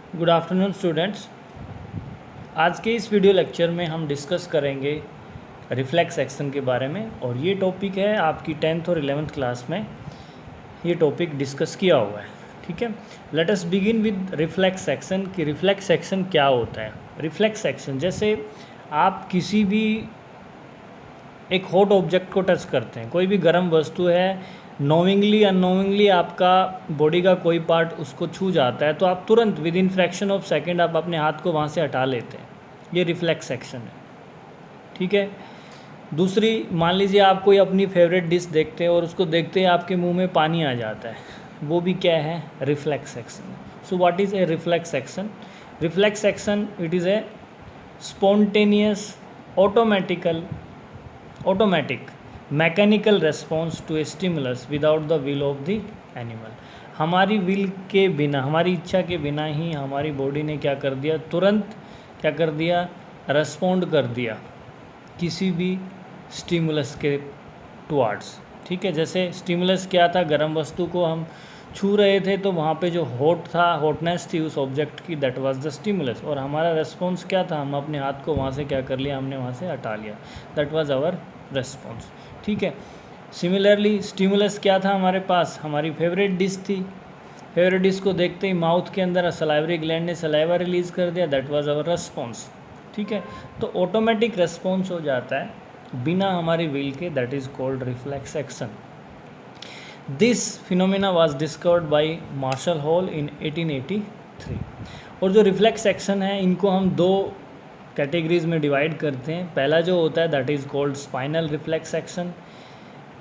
Good afternoon students. आज के इस वीडियो लेक्चर में हम डिस्कस करेंगे रिफ्लेक्स एक्शन के बारे में, और ये टॉपिक है आपकी 10th और 11th क्लास में ये टॉपिक डिस्कस किया हुआ है। ठीक है, let us begin with reflex action कि रिफ्लेक्स एक्शन क्या होता है। रिफ्लेक्स एक्शन जैसे आप किसी भी एक हॉट ऑब्जेक्ट को टच करते हैं, कोई भी गर्म वस्तु है, नोविंगली अननोविंगली आपका बॉडी का कोई पार्ट उसको छू जाता है, तो आप तुरंत with in fraction of second आप अपने हाथ को वहाँ से हटा लेते हैं। ये रिफ्लेक्स एक्शन है। ठीक है, दूसरी, मान लीजिए आप कोई अपनी फेवरेट डिश देखते हैं और उसको देखते ही आपके मुंह में पानी आ जाता है, वो भी क्या है? Reflex action. So what is a reflex action? Reflex action it is a spontaneous automatic mechanical response to a stimulus without the will of the animal. हमारी विल के बिना, हमारी इच्छा के बिना ही हमारी बॉडी ने क्या कर दिया, तुरंत क्या कर दिया, रेस्पॉन्ड कर दिया किसी भी स्टिमुलस के टुवार्ड्स। ठीक है, जैसे स्टिमुलस क्या था, गर्म वस्तु को हम छू रहे थे तो वहाँ पे जो हॉट था, हॉटनेस थी उस ऑब्जेक्ट की, दैट वाज द स्टिमुलस, और हमारा रेस्पॉन्स क्या था, हम अपने हाथ को वहाँ से क्या कर लिया, हमने वहाँ से हटा लिया, दैट वाज आवर रेस्पॉन्स। ठीक है, सिमिलरली स्टिमुलस क्या था हमारे पास, हमारी फेवरेट डिश थी, फेवरेट डिश को देखते ही माउथ के अंदर सलाइवरी ग्लैंड ने सलाइवा रिलीज़ कर दिया, दैट वाज आवर रेस्पॉन्स। ठीक है, तो ऑटोमेटिक रेस्पॉन्स हो जाता है बिना हमारी विल के, that is called reflex action. This phenomena was discovered by Marshall Hall in 1883। और जो रिफ्लेक्स एक्शन है, इनको हम दो कैटेगरीज में डिवाइड करते हैं। पहला जो होता है that is called spinal reflex action,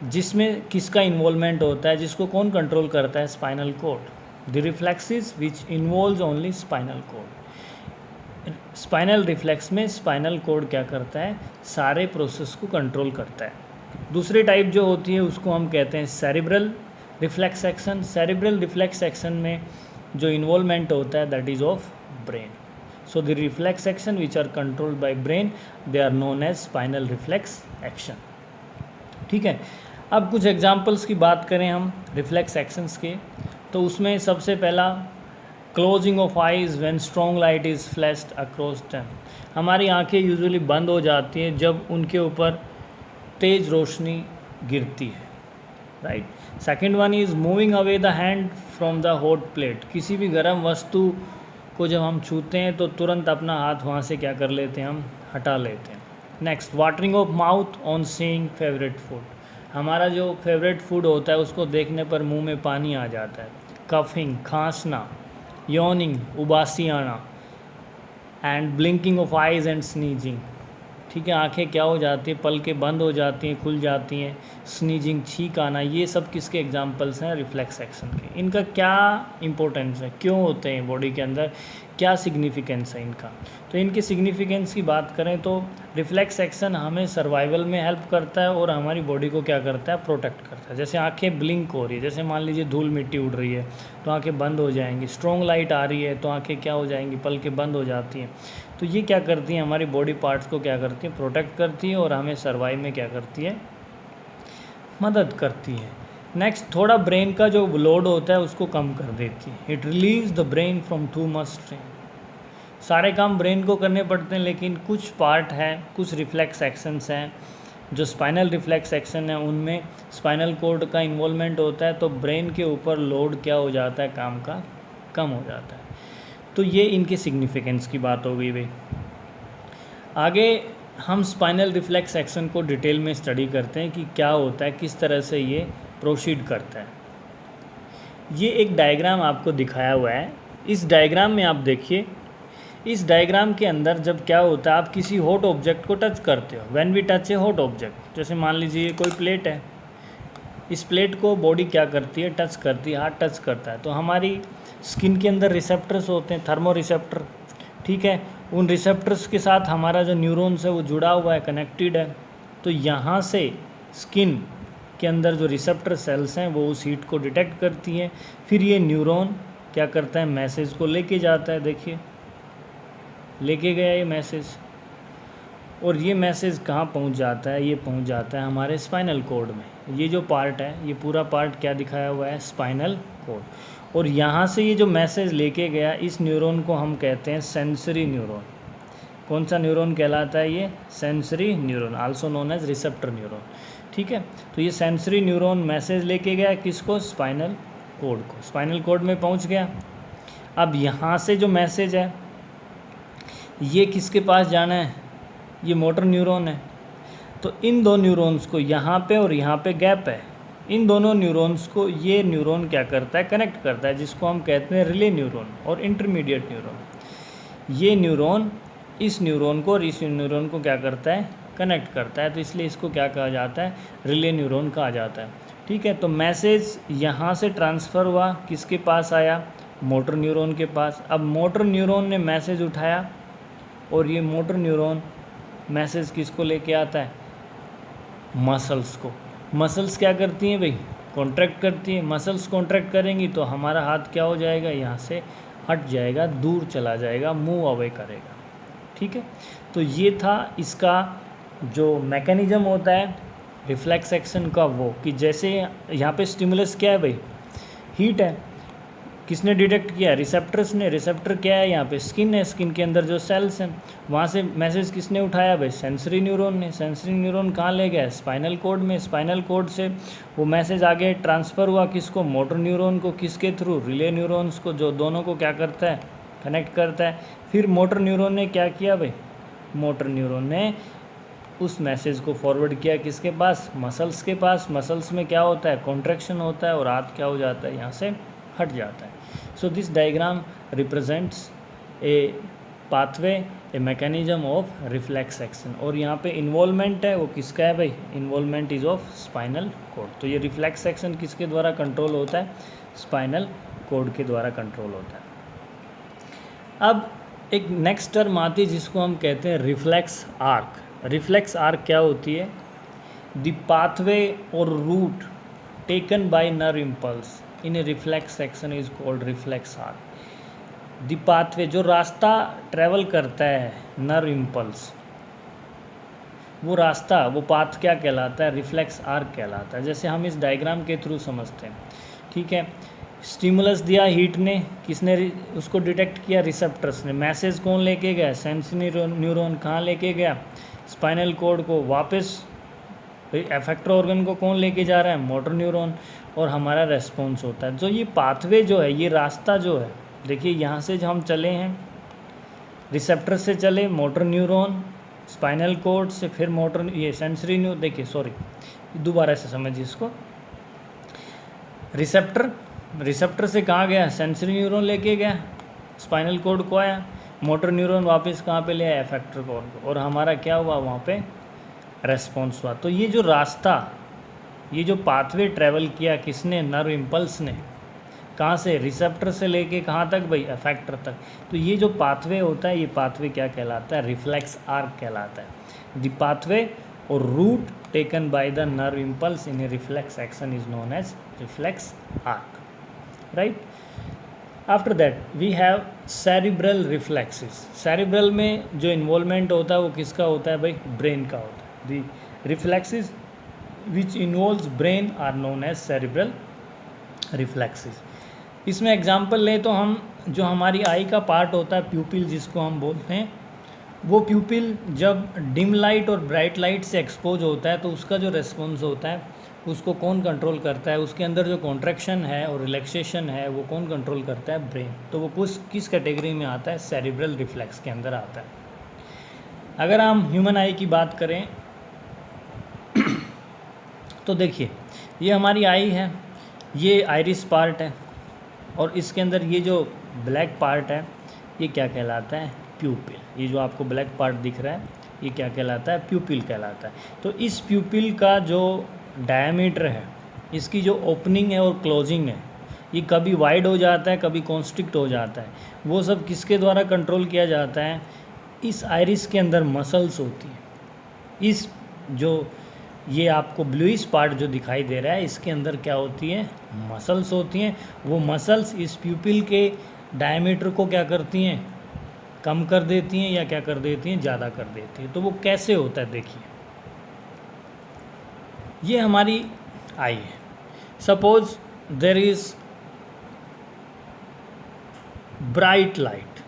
जिसमें किसका इन्वॉल्वमेंट होता है, जिसको कौन कंट्रोल करता है? Spinal cord. The reflexes which involves only spinal cord. Spinal reflex में स्पाइनल कॉर्ड क्या करता है, सारे प्रोसेस को कंट्रोल करता है। दूसरी टाइप जो होती है उसको हम कहते हैं cerebral reflex action. Cerebral reflex action में जो इन्वॉल्वमेंट होता है that is of brain. So the reflex action which are controlled by brain, they are known as spinal reflex action. ठीक है, अब कुछ एग्जांपल्स की बात करें हम रिफ्लेक्स एक्शंस के, तो उसमें सबसे पहला closing of eyes when strong light is flashed across them. हमारी आंखें यूजुअली बंद हो जाती हैं जब उनके ऊपर तेज़ रोशनी गिरती है, right. Second one is moving away the hand from the hot plate. किसी भी गर्म वस्तु को जब हम छूते हैं तो तुरंत अपना हाथ वहाँ से क्या कर लेते हैं, हम हटा लेते हैं। Next, watering of mouth on seeing favourite food. हमारा जो फेवरेट फूड होता है उसको देखने पर मुंह में पानी आ जाता है। कफिंग, खांसना, यॉनिंग, उबासी आना, and blinking of eyes and sneezing. ठीक है, आंखें क्या हो जाती हैं, पलकें बंद हो जाती हैं, खुल जाती हैं, स्नीजिंग, छींक आना, ये सब किसके एग्जांपल्स हैं? रिफ्लेक्स एक्शन के। इनका क्या इंपॉर्टेंस है, क्यों होते हैं बॉडी के अंदर, क्या सिग्निफिकेंस है इनका? तो इनकी सिग्निफिकेंस की बात करें तो रिफ्लेक्स एक्शन हमें सर्वाइवल में हेल्प करता है और हमारी बॉडी को क्या करता है, प्रोटेक्ट करता है। जैसे आंखें ब्लिंक हो रही है, जैसे मान लीजिए धूल मिट्टी उड़ रही है तो आंखें बंद हो जाएंगी, स्ट्रॉन्ग लाइट आ रही है तो आंखें क्या हो जाएंगी, पलकें बंद हो जाती हैं। तो ये क्या करती हैं, हमारी बॉडी पार्ट्स को क्या करती हैं, प्रोटेक्ट करती है और हमें सर्वाइव में क्या करती है, मदद करती है। नेक्स्ट, थोड़ा ब्रेन का जो लोड होता है उसको कम कर देती है। It relieves the brain from too much strain. सारे काम ब्रेन को करने पड़ते हैं, लेकिन कुछ पार्ट है, कुछ रिफ्लेक्स एक्शंस हैं जो स्पाइनल रिफ्लेक्स एक्शन है, उनमें स्पाइनल कोर्ड का इन्वॉल्वमेंट होता है तो ब्रेन के ऊपर लोड क्या हो जाता है, काम का कम हो जाता है। तो ये इनके सिग्निफिकेंस की बात हो गई भाई। आगे हम स्पाइनल रिफ्लेक्स एक्शन को डिटेल में स्टडी करते हैं कि क्या होता है, किस तरह से ये प्रोसीड करता है। ये एक डायग्राम आपको दिखाया हुआ है। इस डायग्राम में आप देखिए, इस डायग्राम के अंदर जब क्या होता है, आप किसी हॉट ऑब्जेक्ट को टच करते हो, when we touch a hot object, जैसे मान लीजिए ये कोई प्लेट है, इस प्लेट को बॉडी क्या करती है, टच करती है, हाथ टच करता है, तो हमारी स्किन के अंदर रिसेप्टर्स होते हैं, थर्मो रिसेप्टर। ठीक है, उन रिसेप्टर्स के साथ हमारा जो न्यूरॉन्स है वो जुड़ा हुआ है, कनेक्टेड है। तो यहाँ से स्किन के अंदर जो रिसेप्टर सेल्स हैं वो उस हीट को डिटेक्ट करती हैं, फिर ये न्यूरॉन क्या करता है, मैसेज को लेके जाता है। देखिए, लेके गया ये मैसेज, और ये मैसेज कहाँ पहुँच जाता है, ये पहुँच जाता है हमारे स्पाइनल कॉर्ड में। ये जो पार्ट है, ये पूरा पार्ट क्या दिखाया हुआ है, स्पाइनल कॉर्ड। और यहाँ से ये जो मैसेज लेके गया, इस न्यूरॉन को हम कहते हैं सेंसरी न्यूरॉन। कौन सा न्यूरॉन कहलाता है ये? Sensory neuron, also known as receptor neuron. ठीक है, तो ये सेंसरी न्यूरॉन मैसेज लेके गया किसको? स्पाइनल कोड को। स्पाइनल कोड में पहुंच गया। अब यहाँ से जो मैसेज है ये किसके पास जाना है? ये मोटर न्यूरॉन है। तो इन दो न्यूरॉन्स को, यहाँ पे और यहाँ पे गैप है, इन दोनों न्यूरॉन्स को ये न्यूरॉन क्या करता है? कनेक्ट करता है, जिसको हम कहते हैं रिले न्यूरॉन और इंटरमीडिएट न्यूरॉन। ये न्यूरॉन इस न्यूरॉन को और इस न्यूरॉन को क्या करता है? कनेक्ट करता है। तो इसलिए इसको क्या कहा जाता है? रिले न्यूरॉन कहा जाता है। ठीक है, तो मैसेज यहाँ से ट्रांसफ़र हुआ, किसके पास आया? मोटर न्यूरॉन के पास। अब मोटर न्यूरॉन ने मैसेज उठाया और ये मोटर न्यूरॉन मैसेज किसको लेके आता है? मसल्स को। मसल्स क्या करती हैं भाई? कॉन्ट्रैक्ट करती हैं। मसल्स कॉन्ट्रैक्ट करेंगी तो हमारा हाथ क्या हो जाएगा? यहाँ से हट जाएगा, दूर चला जाएगा, मूव अवे करेगा। ठीक है, तो ये था इसका जो मैकेनिज़्म होता है रिफ्लेक्स एक्शन का, वो कि जैसे यहाँ पे स्टिमुलस क्या है भाई? हीट है। किसने डिटेक्ट किया? रिसेप्टर्स ने। रिसेप्टर क्या है? यहाँ पे स्किन है, स्किन के अंदर जो सेल्स हैं, वहाँ से मैसेज किसने उठाया भाई? सेंसरी न्यूरॉन ने। सेंसरी न्यूरॉन कहाँ ले गया? स्पाइनल कोड में। स्पाइनल कोड से वो मैसेज आगे ट्रांसफ़र हुआ किसको? मोटर न्यूरॉन को। किसके थ्रू? रिले न्यूरॉन्स को, जो दोनों को क्या करता है? कनेक्ट करता है। फिर मोटर न्यूरॉन ने क्या किया भाई? मोटर न्यूरॉन ने उस मैसेज को फॉरवर्ड किया किसके पास? मसल्स के पास। मसल्स में क्या होता है? कॉन्ट्रैक्शन होता है और हाथ क्या हो जाता है? यहाँ से हट जाता है। So this diagram represents A pathway, a mechanism of reflex action. और यहाँ पे इन्वॉल्वमेंट है, वो किसका है भाई? Involvement is of spinal cord. तो ये रिफ्लेक्स एक्शन किसके द्वारा कंट्रोल होता है? स्पाइनल कोड के द्वारा कंट्रोल होता है। अब एक नेक्स्ट टर्म आती है जिसको हम कहते हैं रिफ्लेक्स आर्क। रिफ्लेक्स आर्क क्या होती है? द पाथवे और route taken by nerve impulse in a reflex action is called reflex arc. The pathway, जो रास्ता ट्रेवल करता है नर्व इम्पल्स, वो रास्ता, वो पाथ क्या कहलाता है? रिफ्लेक्स आर्क कहलाता है। जैसे हम इस डायग्राम के थ्रू समझते हैं। ठीक है, स्टिमुलस दिया हीट ने, किसने उसको डिटेक्ट किया? रिसेप्टर्स ने। मैसेज कौन लेके गया? Sensory neuron. कहाँ लेके गया? स्पाइनल कोड को। वापस एफेक्टर ऑर्गन को कौन लेके जा रहा है? Motor neuron. और हमारा रेस्पॉन्स होता है। जो ये पाथवे जो है, ये रास्ता जो है, देखिए यहाँ से जो हम चले हैं, रिसेप्टर से चले, मोटर न्यूरॉन, स्पाइनल कोड से, फिर मोटर, ये सेंसरी न्यूरॉन। देखिए सॉरी, दोबारा से समझिए इसको। रिसेप्टर से कहाँ गया? सेंसरी न्यूरॉन लेके गया, स्पाइनल कोड को आया, मोटर न्यूरॉन वापस कहाँ पे ले आया? एफेक्टर कोड को। और हमारा क्या हुआ? वहाँ पे रेस्पॉन्स हुआ। तो ये जो रास्ता, ये जो पाथवे ट्रैवल किया किसने? नर्व इम्पल्स ने। कहाँ से? रिसेप्टर से लेके कहाँ तक भाई? एफेक्टर तक। तो ये जो पाथवे होता है, ये पाथवे क्या कहलाता है? रिफ्लेक्स आर्क कहलाता है। द पाथवे और route taken by the nerve impulse in a reflex action is known as reflex arc, right. After that we have cerebral reflexes. Cerebral में जो इन्वॉल्वमेंट होता है वो किसका होता है भाई? ब्रेन का होता है। The reflexes which involves brain are known as cerebral reflexes. इसमें एग्जांपल लें तो हम, जो हमारी आई का पार्ट होता है प्यूपिल जिसको हम बोलते हैं, वो प्यूपिल जब डिम लाइट और ब्राइट लाइट से एक्सपोज होता है तो उसका जो रेस्पॉन्स होता है उसको कौन कंट्रोल करता है? उसके अंदर जो कॉन्ट्रैक्शन है और रिलैक्सेशन है वो कौन कंट्रोल करता है? ब्रेन। तो वो किस कैटेगरी में आता है? सेरिब्रल रिफ्लेक्स के अंदर आता है। अगर हम ह्यूमन आई की बात करें तो देखिए, ये हमारी आई है, ये आइरिस पार्ट है, और इसके अंदर ये जो ब्लैक पार्ट है ये क्या कहलाता है? प्यूपिल। ये जो आपको ब्लैक पार्ट दिख रहा है ये क्या कहलाता है? प्यूपिल कहलाता है। तो इस प्यूपिल का जो डायमीटर है, इसकी जो ओपनिंग है और क्लोजिंग है, ये कभी वाइड हो जाता है, कभी कॉन्स्ट्रिक्ट हो जाता है। वो सब किसके द्वारा कंट्रोल किया जाता है? इस आइरिस के अंदर मसल्स होती हैं। इस जो ये आपको ब्लूइश पार्ट जो दिखाई दे रहा है, इसके अंदर क्या होती है? मसल्स होती हैं। वो मसल्स इस प्यूपिल के डायमीटर को क्या करती हैं? कम कर देती हैं, या क्या कर देती हैं? ज़्यादा कर देती हैं। तो वो कैसे होता है? देखिए, ये हमारी आई है। Suppose there is bright light,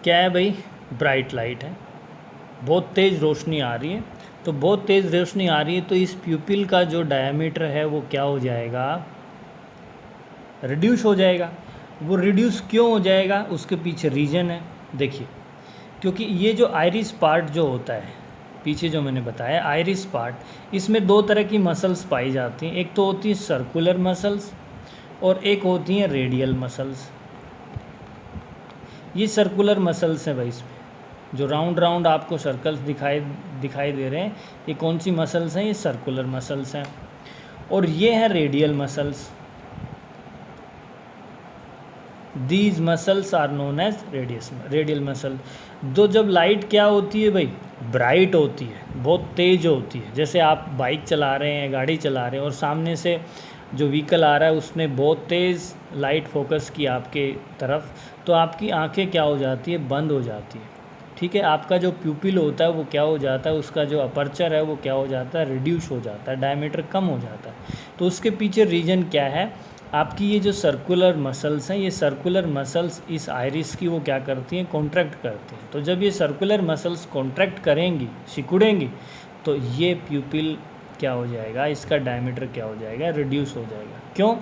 क्या है भाई? ब्राइट लाइट है, बहुत तेज़ रोशनी आ रही है। तो बहुत तेज़ रोशनी आ रही है तो इस प्यूपिल का जो डायमीटर है वो क्या हो जाएगा? रिड्यूस हो जाएगा। वो रिड्यूस क्यों हो जाएगा? उसके पीछे रीज़न है, देखिए। क्योंकि ये जो आइरिस पार्ट जो होता है, पीछे जो मैंने बताया आइरिस पार्ट, इसमें दो तरह की मसल्स पाई जाती हैं। एक तो होती है सर्कुलर मसल्स और एक होती हैं रेडियल मसल्स। ये सर्कुलर मसल्स हैं भाई, इसमें जो राउंड राउंड आपको सर्कल्स दिखाई दे रहे हैं, ये कौन सी मसल्स हैं? ये सर्कुलर मसल्स हैं। और ये है radial muscles. These muscles are known as radial muscle. तो जब लाइट क्या होती है भाई? ब्राइट होती है, बहुत तेज होती है। जैसे आप बाइक चला रहे हैं, गाड़ी चला रहे हैं और सामने से जो व्हीकल आ रहा है उसने बहुत तेज़ लाइट फोकस की आपके तरफ, तो आपकी आंखें क्या हो जाती है? बंद हो जाती है। ठीक है, आपका जो प्यूपिल होता है वो क्या हो जाता है? उसका जो अपर्चर है वो क्या हो जाता है? रिड्यूस हो जाता है, डायमीटर कम हो जाता है। तो उसके पीछे रीज़न क्या है? आपकी ये जो सर्कुलर मसल्स हैं, ये सर्कुलर मसल्स इस आइरिस की वो क्या करती हैं? कॉन्ट्रैक्ट करती हैं। तो जब ये सर्कुलर मसल्स कॉन्ट्रैक्ट करेंगी, सिकुड़ेंगी, तो ये प्यूपिल क्या हो जाएगा? इसका डायमीटर क्या हो जाएगा? रिड्यूस हो जाएगा। क्यों?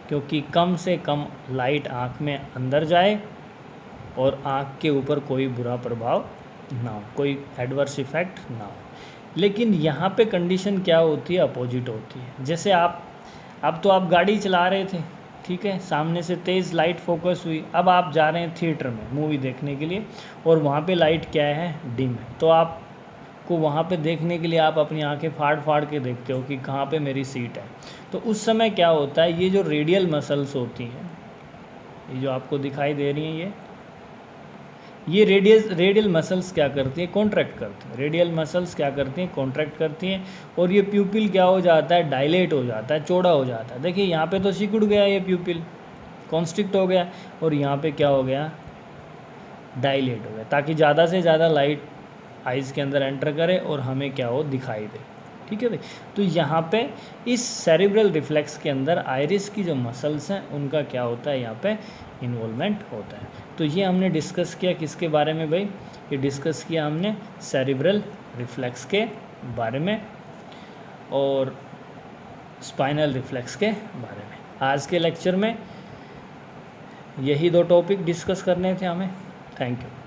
क्योंकि कम से कम लाइट आँख में अंदर जाए और आँख के ऊपर कोई बुरा प्रभाव ना हो, कोई एडवर्स इफेक्ट ना हो। लेकिन यहाँ पे कंडीशन क्या होती है? अपोजिट होती है। जैसे अब तो आप गाड़ी चला रहे थे, ठीक है, सामने से तेज़ लाइट फोकस हुई, अब आप जा रहे हैं थिएटर में मूवी देखने के लिए और वहाँ पे लाइट क्या है? डिम है। तो आपको वहाँ पे देखने के लिए आप अपनी आंखें फाड़ फाड़ के देखते हो कि कहाँ पे मेरी सीट है। तो उस समय क्या होता है? ये जो रेडियल मसल्स होती हैं, ये जो आपको दिखाई दे रही हैं, ये रेडियल मसल्स क्या करती हैं? कॉन्ट्रैक्ट करती हैं। रेडियल मसल्स क्या करती हैं? कॉन्ट्रैक्ट करती हैं और ये प्यूपिल क्या हो जाता है? डायलेट हो जाता है, चौड़ा हो जाता है। देखिए यहाँ पे तो सिकुड़ गया ये प्यूपिल, कॉन्स्ट्रिक्ट हो गया, और यहाँ पे क्या हो गया? डायलेट हो गया, ताकि ज़्यादा से ज़्यादा लाइट आइज़ के अंदर एंटर करे और हमें क्या हो? दिखाई दे। ठीक है भाई। तो यहाँ पे इस सेरिब्रल रिफ्लेक्स के अंदर आइरिस की जो मसल्स हैं उनका क्या होता है? यहाँ पे इन्वॉल्वमेंट होता है। तो ये हमने डिस्कस किया किसके बारे में भाई? ये डिस्कस किया हमने सेरिब्रल रिफ्लेक्स के बारे में और स्पाइनल रिफ्लेक्स के बारे में। आज के लेक्चर में यही दो टॉपिक डिस्कस करने थे हमें। Thank you.